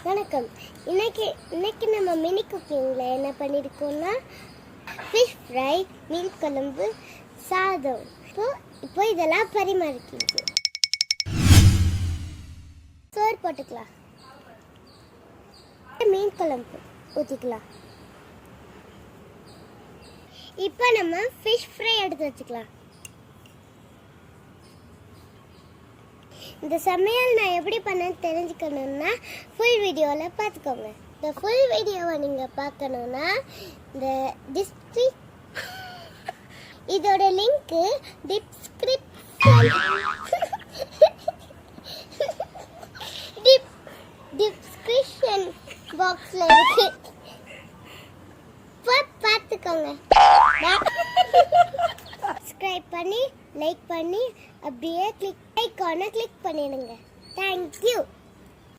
வணக்கம். இன்னைக்கு நம்ம மினி குக்கிங்கில் என்ன பண்ணியிருக்கோம்னா ஃபிஷ் ஃப்ரை, மீன் குழம்பு, சாதம். இப்போ இதெல்லாம் பரிமாறிக்கிது. சோறு போட்டுக்கலாம். மீன் குழம்பு ஊற்றிக்கலாம். இப்போ நம்ம ஃபிஷ் ஃப்ரை எடுத்து வச்சுக்கலாம். இந்த சமையல் நான் எப்படி பண்ணேன்னு தெரிஞ்சுக்கணுன்னா ஃபுல் வீடியோவில் பார்த்துக்கோங்க. இந்த ஃபுல் வீடியோவை நீங்கள் பார்க்கணுன்னா இந்த இதோட லிங்க்கு டிஸ்கிரிப்ஷன் பாக்ஸில் இருக்கு. பார்த்துக்கோங்க. சப்ஸ்கிரைப் பண்ணி லைக் பண்ணி அப்படியே ஐகானை கிளிக் பண்ணிடுங்க. தேங்க்யூ.